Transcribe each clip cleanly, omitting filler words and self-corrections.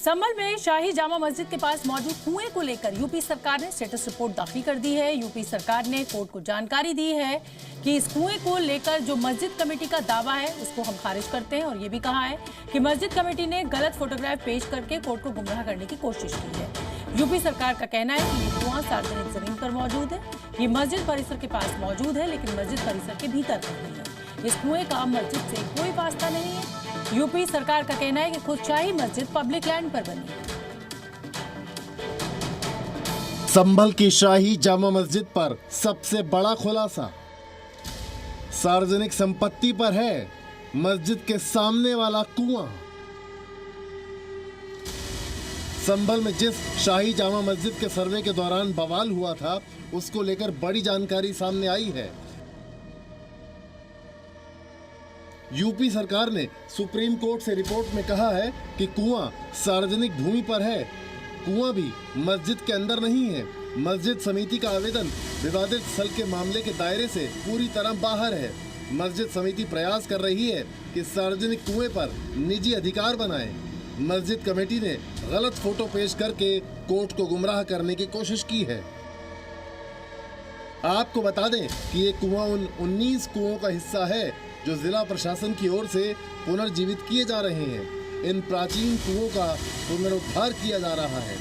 संभल में शाही जामा मस्जिद के पास मौजूद कुएं को लेकर यूपी सरकार ने स्टेटस रिपोर्ट दाखिल कर दी है। यूपी सरकार ने कोर्ट को जानकारी दी है कि इस कुएं को लेकर जो मस्जिद कमेटी का दावा है उसको हम खारिज करते हैं और ये भी कहा है कि मस्जिद कमेटी ने गलत फोटोग्राफ पेश करके कोर्ट को गुमराह करने की कोशिश की है। यूपी सरकार का कहना है कि ये कुआं सार्वजनिक जमीन पर मौजूद है, ये मस्जिद परिसर के पास मौजूद है लेकिन मस्जिद परिसर के भीतर नहीं है। इस कुएं का मस्जिद से कोई वास्ता नहीं है। यूपी सरकार का कहना है कि खुद शाही मस्जिद पब्लिक लैंड पर बनी है। संभल की शाही जामा मस्जिद पर सबसे बड़ा खुलासा, सार्वजनिक संपत्ति पर है मस्जिद के सामने वाला कुआं। संभल में जिस शाही जामा मस्जिद के सर्वे के दौरान बवाल हुआ था उसको लेकर बड़ी जानकारी सामने आई है। यूपी सरकार ने सुप्रीम कोर्ट से रिपोर्ट में कहा है कि कुआं सार्वजनिक भूमि पर है, कुआं भी मस्जिद के अंदर नहीं है। मस्जिद समिति का आवेदन विवादित स्थल के मामले के दायरे से पूरी तरह बाहर है। मस्जिद समिति प्रयास कर रही है कि सार्वजनिक कुएं पर निजी अधिकार बनाए। मस्जिद कमेटी ने गलत फोटो पेश करके कोर्ट को गुमराह करने की कोशिश की है। आपको बता दें कि ये कुआं उन 19 कुओं का हिस्सा है जो जिला प्रशासन की ओर से पुनर्जीवित किए जा रहे हैं। इन प्राचीन कुओं का पुनरुद्धार किया जा रहा है।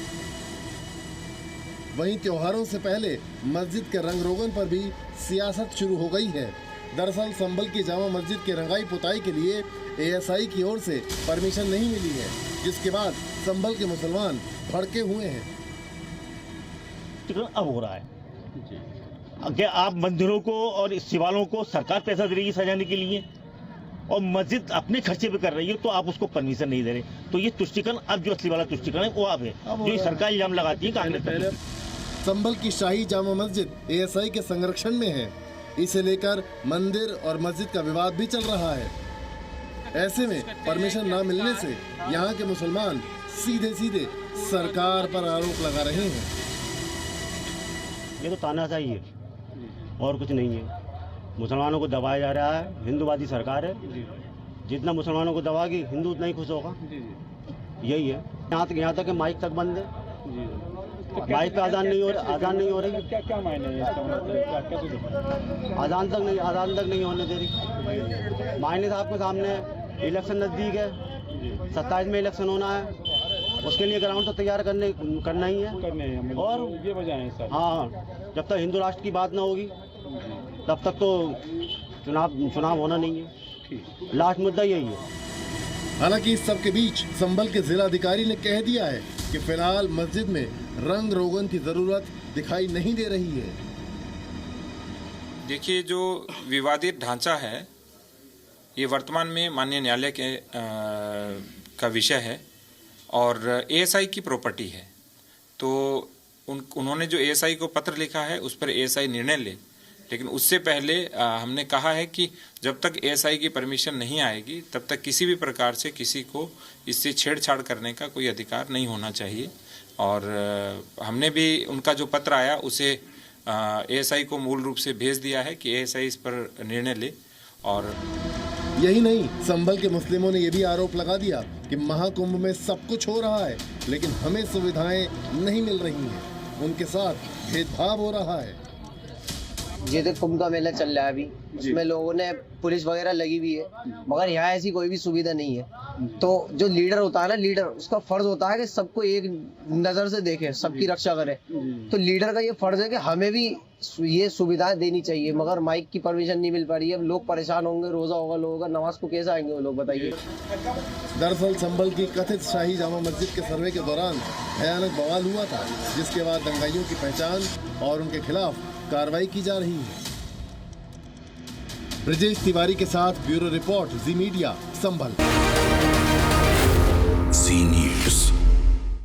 वहीं त्योहारों से पहले मस्जिद के रंग रोगन पर भी सियासत शुरू हो गई है। दरअसल संभल की जामा मस्जिद की रंगाई पुताई के लिए एएसआई की ओर से परमिशन नहीं मिली है, जिसके बाद संभल के मुसलमान भड़के हुए हैं। अब हो रहा है क्या आप मंदिरों को और शिवालयों को सरकार पैसा दे रही है सजाने के लिए और मस्जिद अपने खर्चे पे कर रही है, तो आप उसको परमिशन नहीं दे रहे। तो ये तुष्टिकरण, अब जो असली वाला तुष्टिकरण है वो आप है जो ये सरकार इल्जाम लगाती है कांग्रेस। संभल की शाही जामा मस्जिद एएसआई के संरक्षण में है। इसे लेकर मंदिर और मस्जिद का विवाद भी चल रहा है। ऐसे में परमिशन न मिलने से यहाँ के मुसलमान सीधे सीधे सरकार पर आरोप लगा रहे हैं। ये तो तानाशाही है और कुछ नहीं है। मुसलमानों को दबाया जा रहा है, हिंदूवादी सरकार है। जितना मुसलमानों को दबाएगी हिंदू उतना ही खुश होगा। यही है। यहाँ तक माइक तक बंद है, माइक पे आजान नहीं हो रही। क्या मायने है इसका? मतलब आजान तक नहीं होने दे रही। मायने साहब के सामने इलेक्शन नजदीक है, 27 में इलेक्शन होना है, उसके लिए ग्राउंड तो तैयार करना ही है। और ये वजह है सर। हाँ, जब तक हिंदू राष्ट्र की बात ना होगी तब तक तो चुनाव होना नहीं है। लास्ट मुद्दा यही है। हालांकि इस सब के बीच संभल के जिलाधिकारी ने कह दिया है कि फिलहाल मस्जिद में रंग रोगन की जरूरत दिखाई नहीं दे रही है। देखिए, जो विवादित ढांचा है ये वर्तमान में माननीय न्यायालय के का विषय है और एएसआई की प्रॉपर्टी है। तो उन्होंने जो एएसआई को पत्र लिखा है उस पर एएसआई निर्णय ले, लेकिन उससे पहले हमने कहा है कि जब तक एएसआई की परमिशन नहीं आएगी तब तक किसी भी प्रकार से किसी को इससे छेड़छाड़ करने का कोई अधिकार नहीं होना चाहिए। और हमने भी उनका जो पत्र आया उसे एएसआई को मूल रूप से भेज दिया है कि एएसआई इस पर निर्णय ले। और यही नहीं, संभल के मुस्लिमों ने यह भी आरोप लगा दिया कि महाकुंभ में सब कुछ हो रहा है लेकिन हमें सुविधाएं नहीं मिल रही हैं, उनके साथ भेदभाव हो रहा है। ये तो कुंभ का मेला चल रहा है अभी, उसमें लोगों ने पुलिस वगैरह लगी हुई है, मगर यहाँ ऐसी कोई भी सुविधा नहीं है। तो जो लीडर होता है ना, लीडर उसका फर्ज होता है कि सबको एक नजर से देखे, सबकी रक्षा करे। तो लीडर का ये फर्ज है कि हमें भी ये सुविधाएं देनी चाहिए, मगर माइक की परमिशन नहीं मिल पा रही है। अब लोग परेशान होंगे, रोजा होगा लोगों का, नमाज को कैसे आएंगे वो लोग, बताइए। दरअसल संभल की कथित शाही जामा मस्जिद के सर्वे के दौरान भयानक बवाल हुआ था, जिसके बाद दंगाइयों की पहचान और उनके खिलाफ कार्रवाई की जा रही है। ब्रजेश तिवारी के साथ ब्यूरो रिपोर्ट, जी मीडिया, संभल।